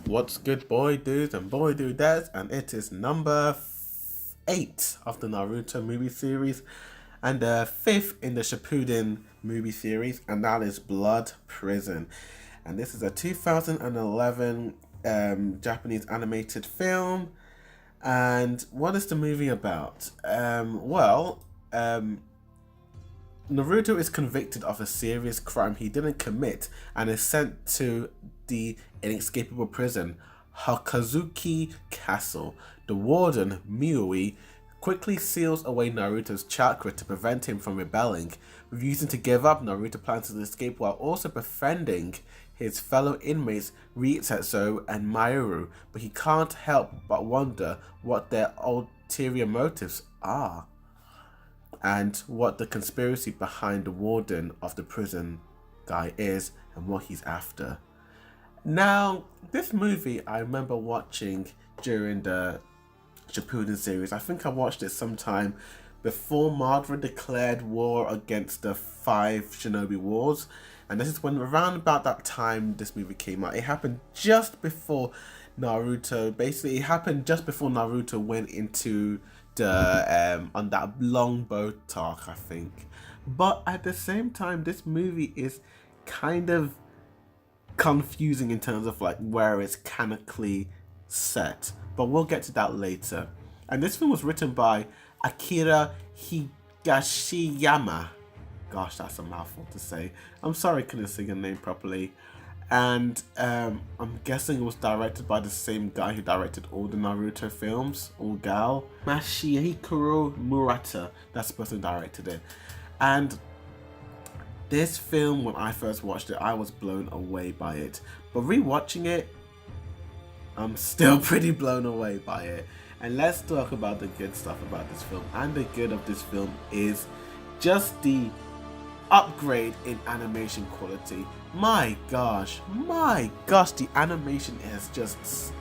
What's good, boy dudes and boy dudettes? And it is number 8 of the Naruto movie series and the 5th in the Shippuden movie series, and that is Blood Prison. And this is a 2011 Japanese animated film. And what is the movie about? Naruto is convicted of a serious crime he didn't commit and is sent to the inescapable prison, Hakazuki Castle. The warden, Miui, quickly seals away Naruto's chakra to prevent him from rebelling. Refusing to give up, Naruto plans to escape while also befriending his fellow inmates Rietsuto and Mauru, but he can't help but wonder what their ulterior motives are and what the conspiracy behind the warden of the prison guy is and what he's after. Now, this movie I remember watching during the Shippuden series. I think I watched it sometime before Madara declared war against the 5 Shinobi Wars, and this is when around about that time this movie came out. It happened just before Naruto. Basically, it happened just before Naruto went into the on that long boat arc, I think. But at the same time, this movie is kind of confusing in terms of like where it's canonically set, but we'll get to that later. And this film was written by Akira Higashiyama. Gosh, that's a mouthful to say. I'm sorry I couldn't say your name properly. And I'm guessing it was directed by the same guy who directed all the Naruto films, all gal. Masahiro Murata, that's the person who directed it. And this film, when I first watched it, I was blown away by it. But rewatching it, I'm still pretty blown away by it. And let's talk about the good stuff about this film. And the good of this film is just the upgrade in animation quality. My gosh, the animation has just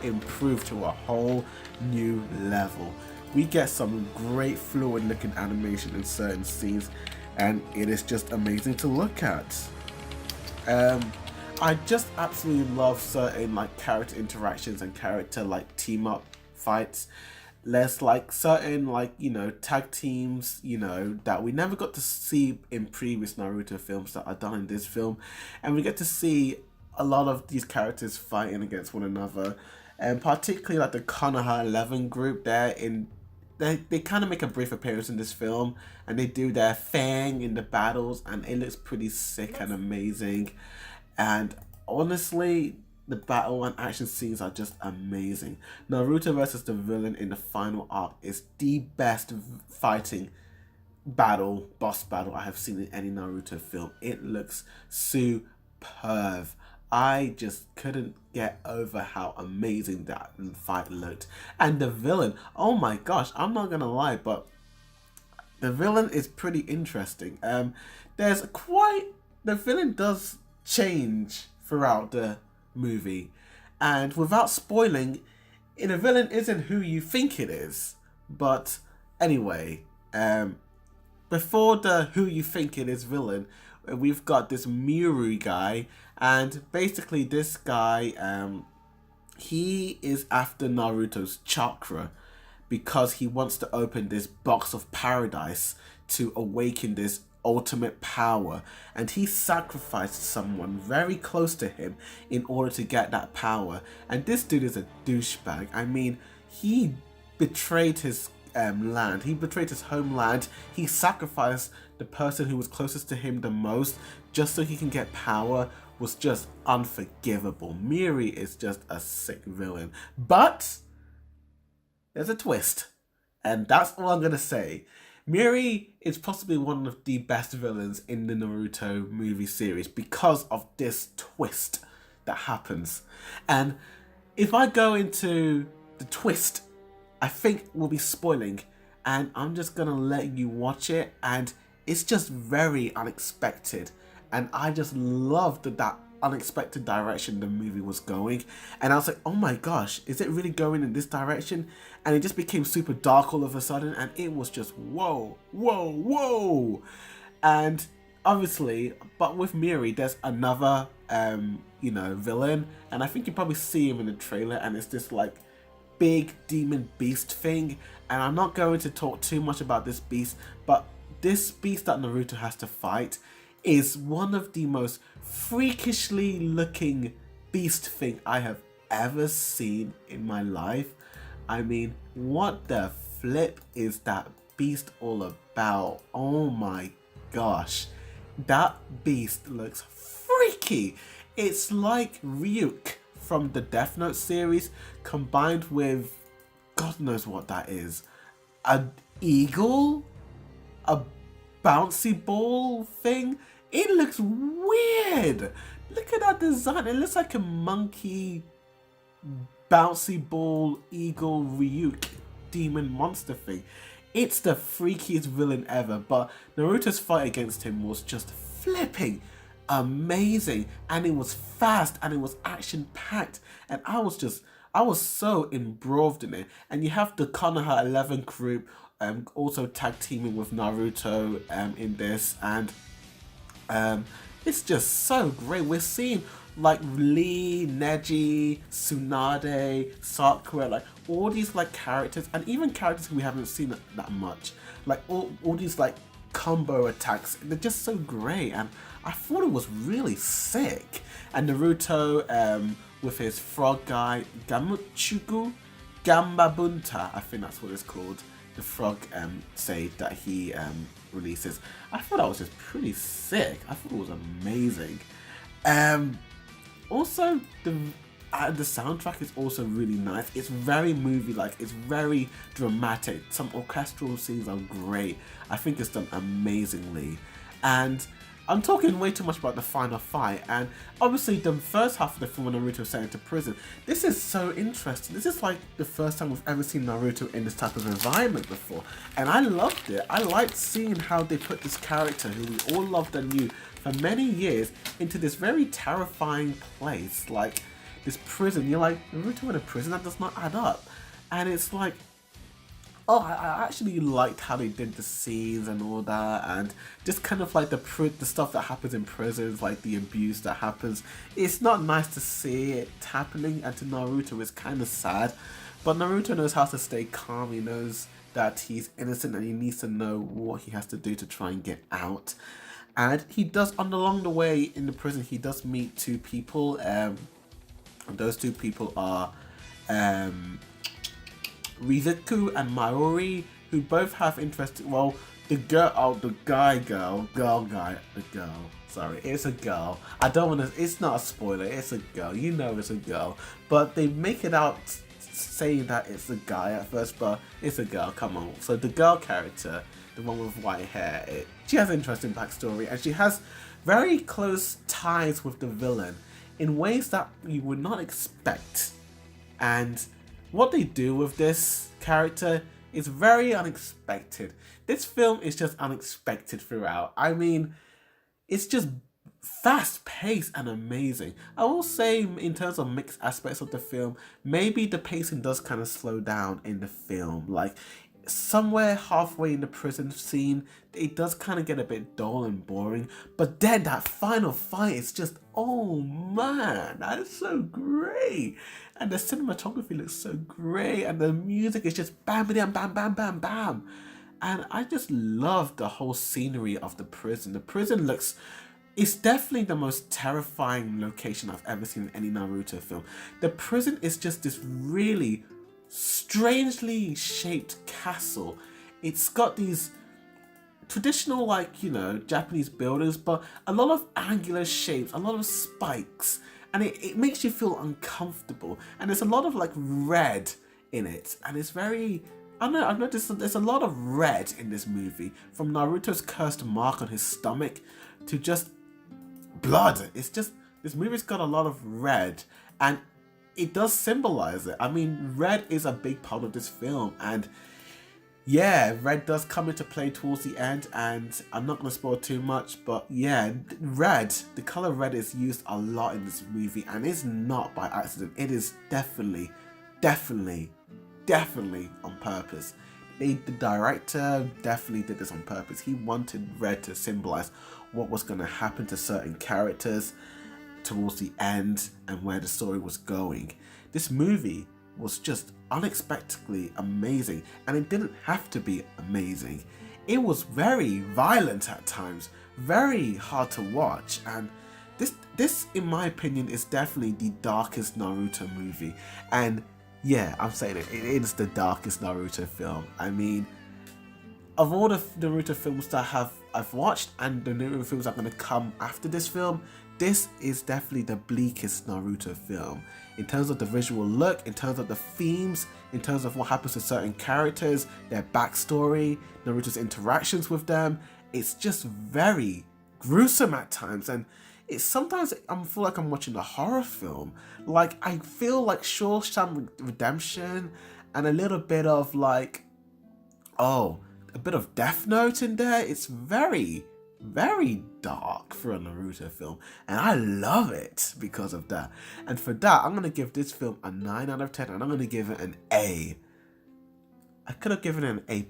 improved to a whole new level. We get some great fluid looking animation in certain scenes, and it is just amazing to look at. I just absolutely love certain like character interactions and character like team up fights. There's like certain like, tag teams, that we never got to see in previous Naruto films that are done in this film. And we get to see a lot of these characters fighting against one another. And particularly like the Konoha 11 group they kind of make a brief appearance in this film, and they do their thing in the battles, and it looks pretty sick and amazing. And honestly, the battle and action scenes are just amazing. Naruto versus the villain in the final arc is the best fighting boss battle I have seen in any Naruto film. It looks superb. I just couldn't get over how amazing that fight looked. And the villain, oh my gosh, I'm not gonna lie, but the villain is pretty interesting. The villain does change throughout the movie, and without spoiling, the villain isn't who you think it is. But anyway, before the who you think it is villain, we've got this Miuru guy, and basically this guy, he is after Naruto's chakra because he wants to open this box of paradise to awaken this ultimate power, and he sacrificed someone very close to him in order to get that power. And this dude is a douchebag. I mean, he betrayed his land. He betrayed his homeland. He sacrificed the person who was closest to him the most just so he can get power. Was just unforgivable. Miuri is just a sick villain. But there's a twist, and that's all I'm gonna say. Miuri is possibly one of the best villains in the Naruto movie series because of this twist that happens. And if I go into the twist, I think we'll be spoiling, and I'm just gonna let you watch it, and it's just very unexpected. And I just loved that unexpected direction the movie was going, and I was like, oh my gosh, is it really going in this direction? And it just became super dark all of a sudden, and it was just whoa. And obviously, but with Miri, there's another, villain, and I think you probably see him in the trailer, and it's this like big demon beast thing. And I'm not going to talk too much about this beast, but this beast that Naruto has to fight is one of the most freakishly looking beast thing I have ever seen in my life. I mean, what the flip is that beast all about? Oh my gosh. That beast looks freaky. It's like Ryuk from the Death Note series combined with God knows what that is. An eagle? A bouncy ball thing? It looks weird. Look at that design. It looks like a monkey bouncy ball eagle Ryuk demon monster thing. It's the freakiest villain ever, but Naruto's fight against him was just flipping amazing, and it was fast and it was action packed, and I was so embroiled in it. And you have the Konoha 11 group also tag teaming with Naruto in this, and it's just so great. We're seeing like Lee, Neji, Tsunade, Sakura, like all these like characters, and even characters we haven't seen that much, like all these like combo attacks. They're just so great, and I thought it was really sick. And Naruto with his frog guy Gamuchuku Gambabunta, I think that's what it's called, the frog sage that he releases. I thought that was just pretty sick. I thought it was amazing. Also, the soundtrack is also really nice. It's very movie-like. It's very dramatic. Some orchestral scenes are great. I think it's done amazingly. And I'm talking way too much about the final fight. And obviously, the first half of the film when Naruto was sent into prison, this is so interesting. This is like the first time we've ever seen Naruto in this type of environment before. And I loved it. I liked seeing how they put this character, who we all loved and knew for many years, into this very terrifying place. Like, this prison. You're like, Naruto in a prison? That does not add up. And it's like, oh, I actually liked how they did the scenes and all that, and just kind of like the stuff that happens in prisons, like the abuse that happens. It's not nice to see it happening, and to Naruto it's kind of sad. But Naruto knows how to stay calm. He knows that he's innocent and he needs to know what he has to do to try and get out. And he does, along the way in the prison, he does meet two people. And those two people are Rizuku and Maori, who both have interest. Well, the girl, sorry, it's a girl. I don't want to, it's not a spoiler, it's a girl. You know it's a girl. But they make it out saying that it's a guy at first, but it's a girl, come on. So the girl character, the one with white hair, she has an interesting backstory, and she has very close ties with the villain in ways that you would not expect. And what they do with this character is very unexpected. This film is just unexpected throughout. I mean, it's just fast-paced and amazing. I will say, in terms of mixed aspects of the film, maybe the pacing does kind of slow down in the film. Like, somewhere halfway in the prison scene, it does kind of get a bit dull and boring, but then that final fight is just, oh man, that is so great. And the cinematography looks so great, and the music is just bam bam bam bam bam bam. And I just love the whole scenery of the prison. The prison looks, it's definitely the most terrifying location I've ever seen in any Naruto film. The prison is just this really strangely shaped castle. It's got these traditional, like, you know, Japanese buildings, but a lot of angular shapes, a lot of spikes, and it makes you feel uncomfortable. And there's a lot of like red in it, and it's very, I don't know, I've noticed there's a lot of red in this movie, from Naruto's cursed mark on his stomach to just blood. It's just, this movie's got a lot of red, and it does symbolize it. I mean, red is a big part of this film, and yeah, red does come into play towards the end, and I'm not going to spoil too much, but yeah, red, the color red is used a lot in this movie, and it's not by accident. It is definitely on purpose. The director definitely did this on purpose. He wanted red to symbolize what was going to happen to certain characters towards the end and where the story was going. This movie was just unexpectedly amazing, and it didn't have to be amazing. It was very violent at times, very hard to watch, and this in my opinion is definitely the darkest Naruto movie. And yeah, I'm saying it is the darkest Naruto film. I mean, of all the Naruto films that I've watched and the Naruto films that are going to come after this film, this is definitely the bleakest Naruto film. In terms of the visual look, in terms of the themes, in terms of what happens to certain characters, their backstory, Naruto's interactions with them, it's just very gruesome at times, and it's sometimes I feel like I'm watching a horror film. Like, I feel like Shawshank Redemption and a little bit of like, a bit of Death Note in there. It's very, very dark for a Naruto film, and I love it because of that. And for that, I'm going to give this film a 9 out of 10, and I'm going to give it an A. I could have given it an A+,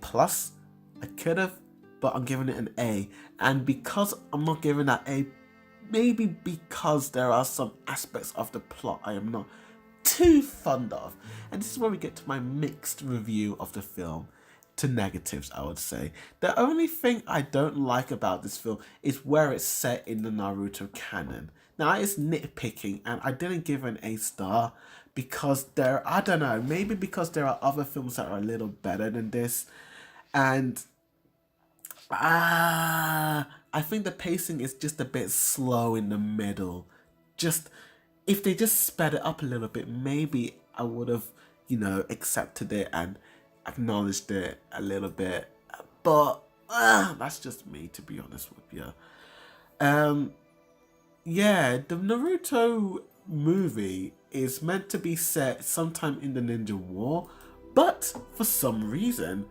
I could have, but I'm giving it an A. And because I'm not giving that A, maybe because there are some aspects of the plot I am not too fond of. And this is where we get to my mixed review of the film. To negatives, I would say. The only thing I don't like about this film is where it's set in the Naruto canon. Now, it's nitpicking, and I didn't give an A-star because I don't know, maybe because there are other films that are a little better than this, and I think the pacing is just a bit slow in the middle. Just, if they just sped it up a little bit, maybe I would have, accepted it and acknowledged it a little bit. But that's just me, to be honest with you. Yeah, the Naruto movie is meant to be set sometime in the Ninja War, but for some reason,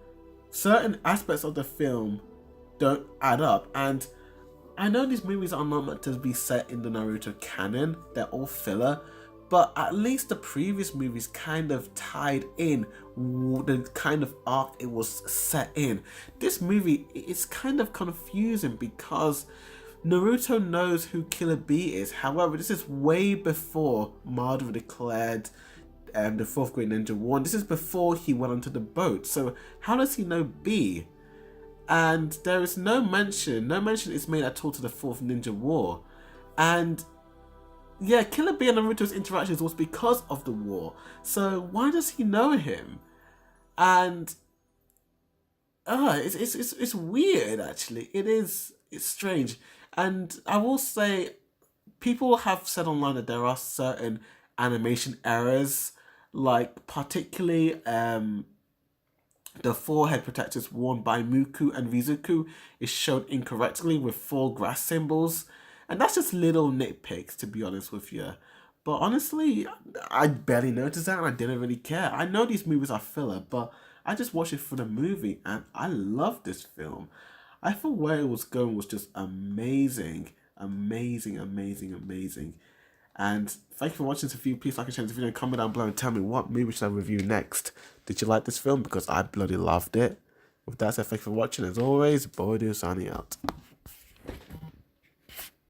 certain aspects of the film don't add up. And I know these movies are not meant to be set in the Naruto canon, they're all filler, but at least the previous movies kind of tied in the kind of arc it was set in. This movie is kind of confusing because Naruto knows who Killer Bee is. However, this is way before Madara declared the 4th Great Ninja War. This is before he went onto the boat. So how does he know Bee? And there is no mention is made at all to the 4th Ninja War. And yeah, Killer Bee and Naruto's interactions was because of the war. So why does he know him? And it's weird, actually. It's strange. And I will say, people have said online that there are certain animation errors, like particularly the forehead protectors worn by Muku and Rizuku is shown incorrectly with 4 grass symbols. And that's just little nitpicks, to be honest with you. But honestly, I barely noticed that and I didn't really care. I know these movies are filler, but I just watched it for the movie and I love this film. I thought where it was going was just amazing. Amazing, amazing, amazing. And thank you for watching this review. Please like and share this video and comment down below and tell me what movie should I review next. Did you like this film? Because I bloody loved it. With that said, thank you for watching. As always, Boydo signing out.